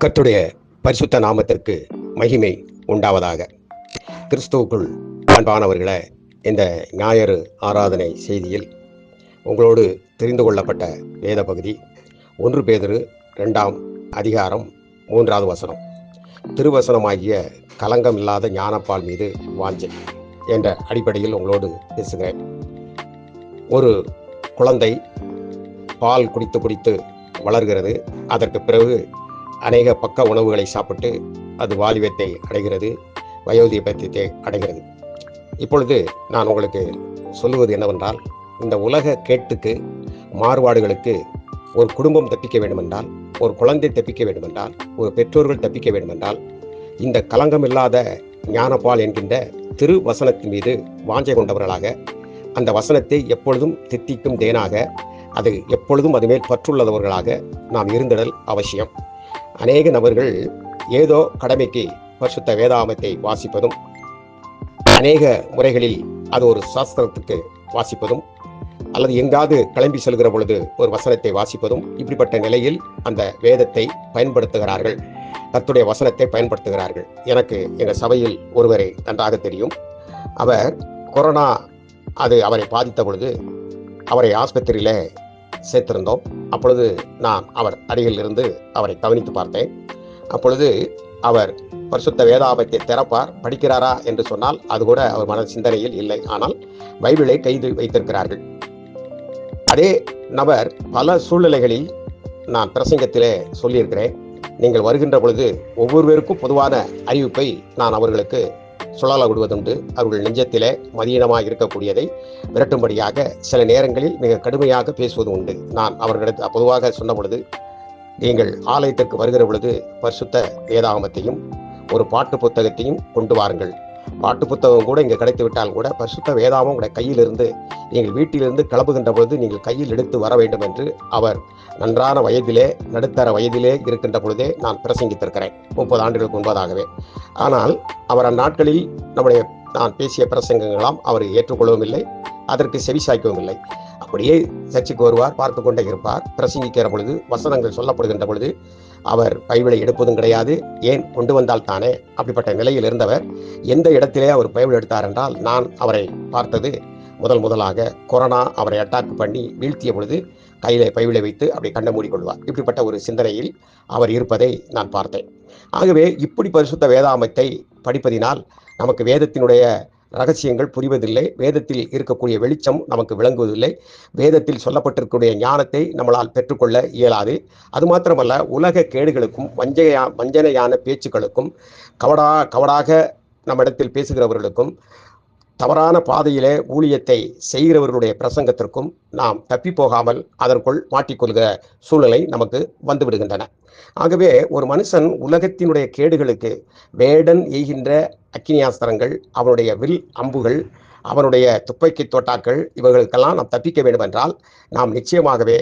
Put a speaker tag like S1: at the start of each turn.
S1: கர்த்தருடைய பரிசுத்த நாமத்திற்கு மகிமை உண்டாவதாக. கிறிஸ்துவுக்குள் அன்பானவர்களே, இந்த ஞாயிறு ஆராதனை செய்தியில் உங்களோடு தெரிந்து கொள்ளப்பட்ட வேத பகுதி 1 பேதுரு 2ஆம் அதிகாரம் 3வது வசனம். திருவசனமாகிய கலங்கம் இல்லாத ஞானப்பால் மீது வாஞ்சை என்ற அடிப்படையில் உங்களோடு பேசுகிறேன். ஒரு குழந்தை பால் குடித்து வளர்கிறது. அதற்கு பிறகு அநேக பக்க உணவுகளை சாப்பிட்டு அது வாலிபத்தை அடைகிறது, வயோதிபத்தை அடைகிறது. இப்பொழுது நான் உங்களுக்கு சொல்லுவது என்னவென்றால், இந்த உலக கேட்டுக்கு மாறுபாடுகளுக்கு ஒரு குடும்பம் தப்பிக்க வேண்டுமென்றால், ஒரு குழந்தை தப்பிக்க வேண்டுமென்றால், ஒரு பெற்றோர்கள் தப்பிக்க வேண்டுமென்றால், இந்த கலங்கமில்லாத ஞானப்பால் என்கின்ற திரு வசனத்தின் மீது வாஞ்சை கொண்டவர்களாக, அந்த வசனத்தை எப்பொழுதும் தித்திக்கும் தேனாக, அது எப்பொழுதும் அதுமேல் பற்றுள்ளவர்களாக நாம் இருந்திடல் அவசியம். அநேக நபர்கள் ஏதோ கடமைக்கு பரிசுத்த வேதாகமத்தை வாசிப்பதும், அநேக முறைகளில் அது ஒரு சாஸ்திரத்துக்கு வாசிப்பதும், அல்லது எங்காவது கிளம்பி செல்கிற பொழுது ஒரு வசனத்தை வாசிப்பதும், இப்படிப்பட்ட நிலையில் அந்த வேதத்தை பயன்படுத்துகிறார்கள், கர்த்தருடைய வசனத்தை பயன்படுத்துகிறார்கள். எனக்கு எங்கள் சபையில் ஒருவரை நன்றாக தெரியும். அவர் கொரோனா அவரை பாதித்த பொழுது அவரை ஆஸ்பத்திரியில சேர்த்திருந்தோம். அப்பொழுது நான் அவர் அருகில் இருந்து அவரை கவனித்து பார்த்தேன். அப்பொழுது அவர் பரிசுத்த வேதாகமத்தை திறப்பார், படிக்கிறாரா என்று சொன்னால் அது கூட அவர் மன சிந்தனையில் இல்லை. ஆனால் பைபிளை கைது வைத்திருக்கிறார்கள். அதே நபர் பல சூழ்நிலைகளில் நான் பிரசங்கத்திலே சொல்லியிருக்கிறேன். நீங்கள் வருகின்ற பொழுது ஒவ்வொருவருக்கும் பொதுவான அறிவிப்பை நான் அவர்களுக்கு சுழல விடுவதுண்டு. அவர்கள் நெஞ்சத்திலே மதியீனமாக இருக்கக்கூடியதை விரட்டும்படியாக சில நேரங்களில் மிக கடுமையாக பேசுவது உண்டு. நான் அவர்களிடத்தில் பொதுவாக சொன்ன பொழுது, நீங்கள் ஆலயத்திற்கு வருகிற பொழுது பரிசுத்த வேதாகமத்தையும் ஒரு பாட்டு புத்தகத்தையும் கொண்டு வாருங்கள். பாட்டு புத்தகம் கூட இங்கே கிடைத்து விட்டால் கூட பரிசுத்த வேதாகமம் உங்களுடைய கையிலிருந்து, நீங்கள் வீட்டிலிருந்து கிளம்புகின்ற பொழுது நீங்கள் கையில் எடுத்து வர வேண்டும் என்று அவர் நன்றான வயதிலே, நடுத்தர வயதிலே இருக்கின்ற பொழுதே நான் பிரசங்கித்திருக்கிறேன், 30 ஆண்டுகளுக்கு முன்பதாகவே. ஆனால் அவர் அந்நாட்களில் நான் பேசிய பிரசங்கங்களாம் அவர் ஏற்றுக்கொள்ளவும் இல்லை, அதற்கு செவிசாய்க்கவும் இல்லை. அப்படியே சர்ச்சுக்கு வருவார், பார்த்து கொண்டே இருப்பார். பிரசங்கிக்கிற பொழுது, வசனங்கள் சொல்லப்படுகின்ற பொழுது அவர் பைபிளை எடுப்பதும் கிடையாது. ஏன், கொண்டு வந்தால் தானே. அப்படிப்பட்ட நிலையில் இருந்தவர் எந்த இடத்திலே அவர் பைபிள் எடுத்தார் என்றால், நான் அவரை பார்த்தது முதலாக கொரோனா அவரை அட்டாக் பண்ணி வீழ்த்திய பொழுது கையில பைபிளை வைத்து அப்படி கண்ணை மூடிக்கொள்வார். இப்படிப்பட்ட ஒரு சிந்தனையில் அவர் இருப்பதை நான் பார்த்தேன். ஆகவே இப்படி பரிசுத்த வேதாகமத்தை படிப்பதினால் நமக்கு வேதத்தினுடைய ரகசியங்கள் புரிவதில்லை, வேதத்தில் இருக்கக்கூடிய வெளிச்சம் நமக்கு விளங்குவதில்லை, வேதத்தில் சொல்லப்பட்டிருக்கக்கூடிய ஞானத்தை நம்மளால் பெற்றுக்கொள்ள இயலாது. அது மாத்திரமல்ல, உலக கேடுகளுக்கும் வஞ்சனையான பேச்சுக்களுக்கும் கவடாக நம்மிடத்தில் பேசுகிறவர்களுக்கும் தவறான பாதையிலே ஊழியத்தை செய்கிறவர்களுடைய பிரசங்கத்திற்கும் நாம் தப்பி போகாமல் அதற்குள் மாட்டிக்கொள்கிற சூழ்நிலை நமக்கு வந்துவிடுகின்றன. ஆகவே ஒரு மனுஷன் உலகத்தினுடைய கேடுகளுக்கு வேடன் எய்கின்ற அக்கினியாஸ்திரங்கள், அவனுடைய வில் அம்புகள், அவனுடைய துப்பாக்கி தோட்டாக்கள், இவர்களுக்கெல்லாம் நாம் தப்பிக்க வேண்டும் என்றால் நாம் நிச்சயமாகவே